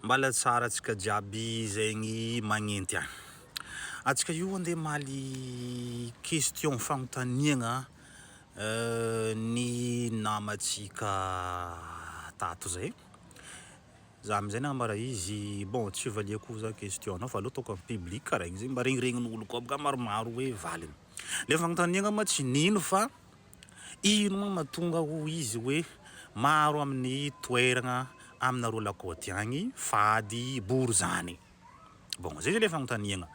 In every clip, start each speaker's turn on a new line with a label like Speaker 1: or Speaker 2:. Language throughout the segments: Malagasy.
Speaker 1: Mbala tsara atsika jiaby zegny magnenty agny. Atsika io andeha maly question fagnontaniagna ny namatsika tato zay. Za amizay namara izy bon tsy valiako za question anao fa alô ataoko amin'ny public karaha igny zegny mba regniregnin'olo koa baka maromaro hoe valiny. Le fagnontaniagna ma tsy nino fa ino moa mahatonga ho izy hoe maro amin'ny toeragna aminareo lakaoty agny fady bory zany. Bon zay le fagnontaniagna.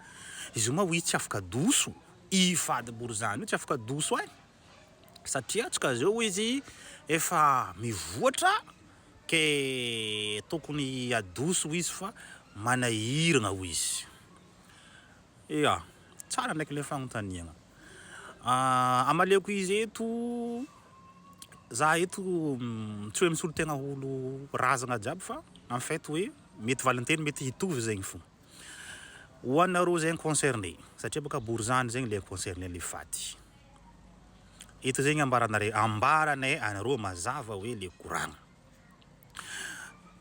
Speaker 1: Izy moa hoe tsy afaka doso i fady bory zany io tsy afaka doso ai satria atsika zao izy efa mivoatra ke tokony adoso izy fa manahiragna ho izy. Ya, tsara ndraiky le fagnontaniagna. Amaleko izy eto za eto tsy hoe misolo tegna olo razagna jiaby fa en fait hoe mety valinteny mety hitovy zegny fo. Ho anareo zegny concerné satria baka bory zany zegny le concerné le fady. Eto zegny ambaranay anareo mazava hoe le koragna.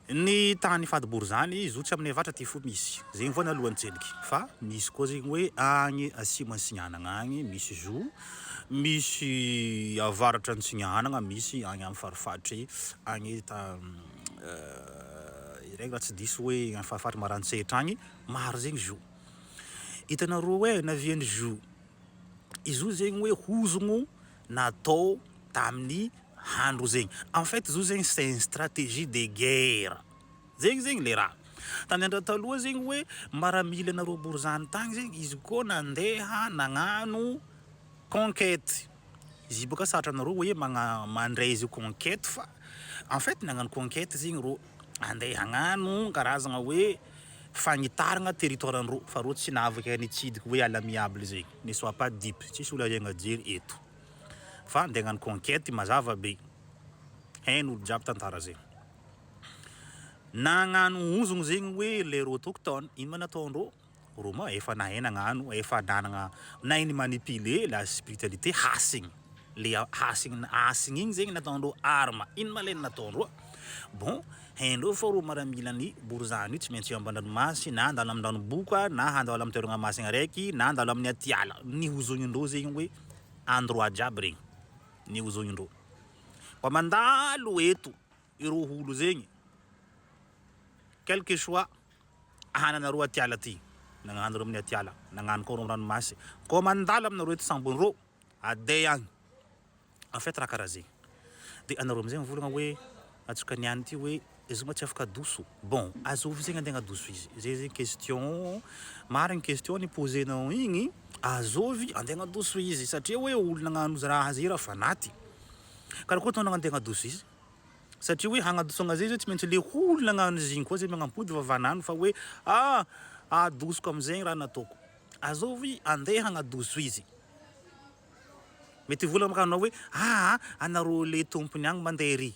Speaker 1: Ny tany fady bory zany zotsy aminay avatra ty fo misy. Zegny vao nalohantselika fa misy koa zegny hoe agny asimo Antsignanagna agny misy zo, misy avaratra Antsignanagna, misy agny amin'ny farifaritry agny regny raha tsy diso hoe amin'ny farifaritry Maroantsetra agny maro zegny zo. Hitanareo hoe naviany zo izy io zegny hoe hozogno natao tamin'ny handro zegny. En fait zo zegny c'est une stratégie de guerre. Zegny le raha. Tany andro taloha zegny hoe miaramila anareo bory zany tagny zegny izy koa nandeha nagnano conquête. Izy boka sarotro anareo hoe mandray izy conquête fa en fait nagnano conquête zegny rô andeha hagnano karazagna hoe fagnitaragna territoire-ndreo fa rô tsy nahavaky nitsidiky hoe ala amiable zegny. Ne sois pas dupe, tsisy olo ariagna jery eto. Fa andeha hagnano conquête mazava be. Hain'olo jiaby tantara zegny. Nagnano hozogno zegny hoe les autochtones, ino ma nataondreo? Rô ma efa nahay nagnano, efa nanagna nahay ni manipuler la spiritualité hasigny. Le hasigny igny zegny nataondreo arma. Ino ma le nataondreo? Bon, haindreo fa rô miaramila ny bory zany io tsy maintsy amban-dranomasy na handalo amin'ny ranoboka na handalo amin'ny toeragna masigna araiky na handalo amin'ny atiala. Ny hozognin-dreo zegny hoe endroit jiaby regny. Ny hozognin-dreo. Fa mandalo eto ireo olo zegny quel que soit hananareo atiala ty nagnano amin'ny atiala nagnano koa reo ranomasy koa mandalo aminareo eto sambon'reo ade agny en fait raha karaha zegny de anareo amizay mivolagna hoe atsika niany ty hoe izy moa tsy afaka doso. Bon azovy zegny andeha agnadoso izy zay zegny question marigny question ny posenao igny azovy andeha agnadoso izy satria hoe olo nagnano raha zay raha fanaty karaha koa ataonao andeha agnadoso izy satria hoe hagnadosogna zay tsy maintsy le olo nagnano izy igny koa zay magnampody vavanano fa hoe adosoko amizay raha nataoko. Azovy andeha agnadoso izy. Mety volagna anao hoe anareo le tompony agny mandeha ery.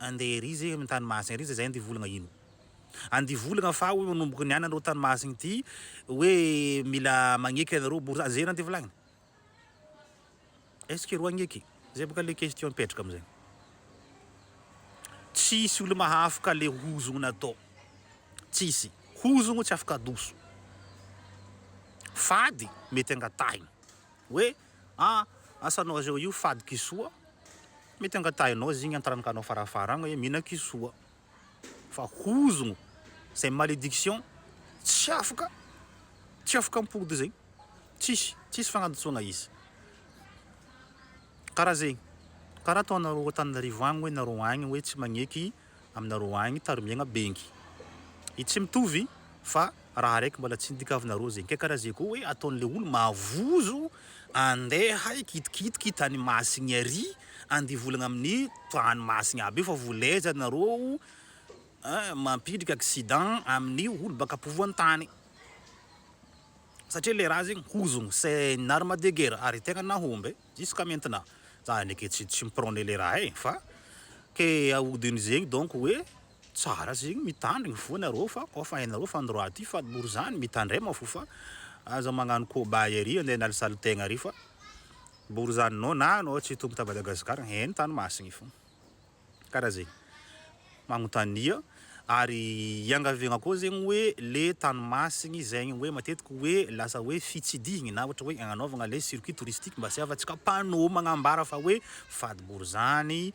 Speaker 1: Andeha ery zegny amin'ny tanomasigna ery zay andeha volagna ino? Andeha volagna fa hoe manomboka niany anareo tanomasigny ty hoe mila magneky anareo bory zany zay raha andeha volagnina? Est-ce que ro agneky? Zay baka le question mipetraka amizay. Tsisy olo mahafaka le hozogno natao. Tsisy. Hozogno tsy afaka adoso. Fady mety angatahigna. Hoe asanao zao io fady kisoa mety angatahinao zegny antarankanao farafara agny hoe mihina kisoa. Fa hozogno c'est malédiction tsy afaka ampody zegny. Tsisy fagnadosoagna izy. Karaha zegny. Karaha ataonareo Antananarivo agny hoe nareo agny hoe tsy magneky aminareo agny taromiagna bengy. I tsy mitovy fa raha araiky mbola tsy nodikavinareo zegny. Ke karaha zay koa hoe ataon'le olo mavozo andeha hikitikitiky tany masigny ary andeha volagna amin'ny tany masigny aby io fa volaiza nareo mampidriky accident amin'ny olo baka ampovoan-tany. Satria le raha zegny hozogno c'est une arme de guerre ary tegna nahomby jusqu'à maintenant. Za ndraiky tsy miprône le raha fa ke ahodiny zegny donc hoe tsara zegny mitandrigny fo nareo fa koa fa hainareo fa endroit ty fady bory zany mitandray ma fo fa aza magnano cobaye ary andeha nalisali tegna ary fa bory zaninao na anao tsy tompo ta Madagasikara hainy tany masigny fo. Karaha zegny. Magnontania Ary iangaviagna koa zegny hoe le tanomasigny zegny hoe matetiky hoe lasa hoe fitsidigny na ohatra hoe agnanaovagna le circuit touristique mba sy avantsika panneau magnambara fa hoe fadiboro zany,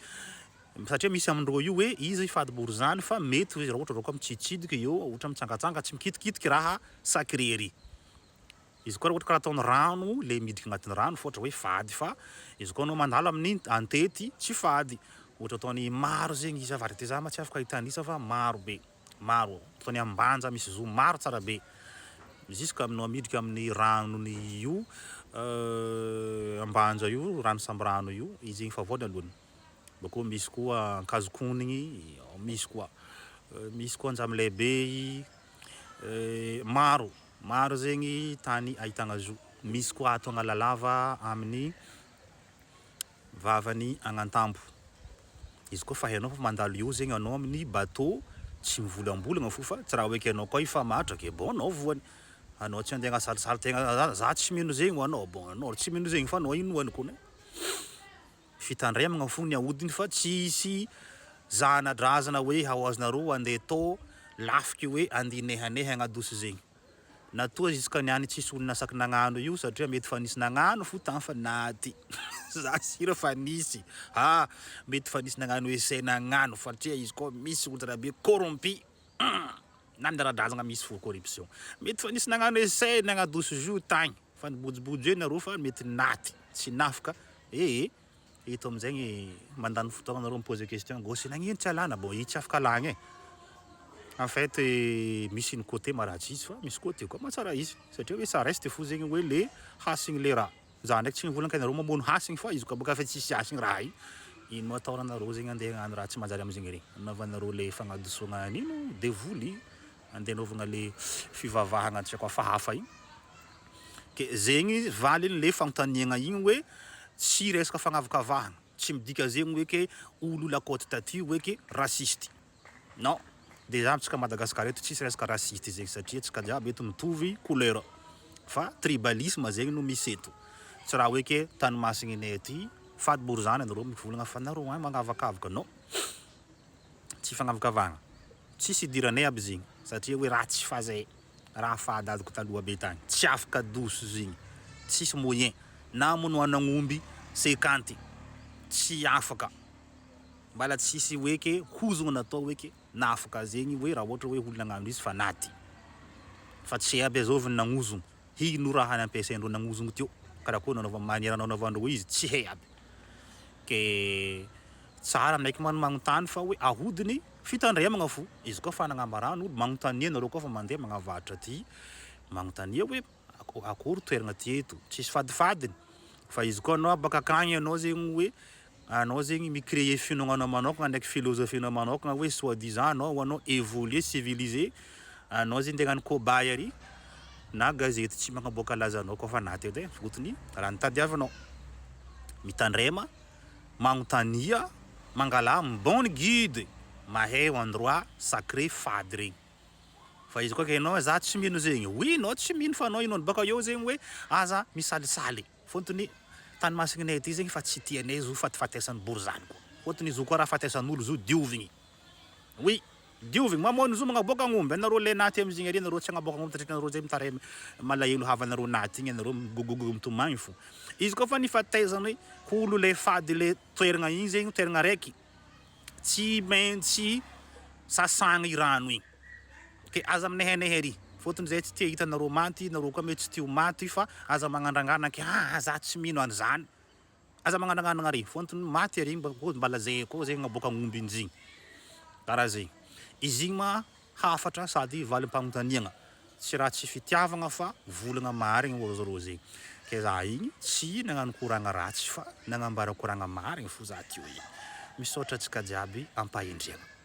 Speaker 1: satria misy amindreo io hoe izy fadiboro zany fa mety raha ohatra rô mitsiditsidika eo ohatra mitsangatsanga tsy mikitikitiky raha sacré ry. Izy koa raha ohatra karaha ataony rano le midika agnatin'ny rano fa ohatra hoe fady fa izy koa anao mandalo amin'ny antety tsy fady. Ohatra ataony maro zegny izy avy za ma tsy afaka hitanisa fa maro be, maro ataony ambanja misy zo maro tsara be jusqu'à aminao midika amin'ny ranony io ambanja io rano samby rano io izy igny fa voany alohany. Bakeo misy koa ankazokonigny, misy koa Anjamalehibe maro zegny tany ahitagna zo. Misy koa ato Agnalalava amin'ny vavany Agnantambo. Izy koa fa hainao fa mandalo io zegny anao amin'ny bateau tsy mivolambolagna fo fa tsy raha hoe ke anao koa ifamatra ke bon anao voany. Anao tsy andeha agnasalisary tegna za tsy mino zegny ho anao bon anao tsy mino zegny fa anao inoany kony. Fitandremagna fo ny ahodiny fa tsisy zanadrazana hoe haoazonareo andeha tô lafiky hoe andinehaneha agnadoso zegny. Natoa jusqu'à niany tsisy olo nasaky nagnano io satria mety fa nisy nagnano fo tany fa naty. Za sira fa nisy mety fa nisy nagnano essai nagnano satria izy koa misy olo be corrompu nandaradrazagna misy fo corruption. Mety fa nisy nagnano essai nagnadoso zo tagny fa nibojobojo eo nareo fa mety naty tsy nafaka ito amizegny mandany fotoagna nareo mipose question gôsy nagnino tsy alana bon i tsy afaka alagna en fait misy une côté maharatsy izy fa misy côté koa mahatsara izy satria hoe ça reste fo zegny hoe le hasigny le raha za ndraiky tsy mivolagna ka nareo mamono hasigny fa izy koa bôka fa tsisy hasigny raha ino ataonanareo zegny andeha hagnano raha tsy manjary amizegny regny anaovanareo le fagnadosogna nino devoly andeha anaovagna le fivavahagna tsy koa fa hafa igny ke zegny valiny le fanontaniagna igny hoe tsy resaka fagnavakavahagna tsy midika zegny hoe ke olo lakôty taty hoe ke rasisty non. Déjà amitsika Madagasikara eto tsisy resaka rasisty zegny satria tsika jiaby eto mitovy couleur fa tribalisme zegny no misy eto. Tsy raha hoe ke tanomasigninay aty fadiboro zany anareo mivolagna fa nareo magnavakavaka non. Tsy fagnavakavahagna tsisy idiranay aby zegny satria hoe raha tsy fazay raha fahadadiko taloha be tagny tsy afaka adoso zegny tsisy moyen na mono anagnomby 50 tsy afaka mbala tsisy hoe ke hozogna natao hoe ke nafaka zegny hoe raha ohatra hoe olo nagnano izy fa naty fa tsy aby azoviny nagnozogno ino raha nampiasaindreo nagnozogno teo karakory nanaova maniera nanaovandreo izy tsy hay aby ke tsara ndraiky magnontany fa hoe ahodiny fitandremagna fo izy koa fa nagnambarana olo magnontania nareo koa fa mandeha magnavatra aty magnontania hoe akory toeragna ty eto tsisy fadifadiny fa izy koa anao baka akagny anao zegny hoe anao zegny micréer finoagnanao manokagna ndraiky philosophie-nao manokagna hoe soi-disant anao évoluer civilisé anao zegny ndeha hagnano cobaye ary na gazety tsy magnaboaka lazanao koa fa naty edy fotony raha nitadiavanao mitandrema magnontania mangala bonne guide mahay endroit sacré fady regny fa izy koa ke anao za tsy mino zegny oui anao tsy mino fa anao ino baka eo zegny hoe aza misalisaly fotony tanomasigninay aty zegny fa tsy tianay zo fatifatesan'ny boro zany koa fotony izy koa raha fatesan'olo zo diovigny oui diovigny mamono zo magnaboaka agn'omby anareo le naty amizegny ary anareo tsy agnaboaka agn'omby tatretra anareo zay mitare malahelo havanareo naty igny anareo migogogogo mitomagny fo izy koa fa nifatezany olo le fady le toeragna igny zegny toeragna raiky tsy maintsy sasagna i rano igny ke aza aminay ary fotony zay tsy tia hitanareo maty nareo koa mety tsy tia maty fa aza magnandrangana ke za tsy mino an'izany aza magnandrangana ary fotony maty ary mbala zay koa zegny agnaboaka agn'omby injigny karaha zay izy igny ma hafatra sady valim-pagnontaniagna tsy raha tsy fitiavagna fa volagna marigny ôzareo zegny ke za igny tsy nagnano koragna ratsy fa nagnambara koragna marigny fo za teo igny misaotra antsika jiaby ampahendriagna.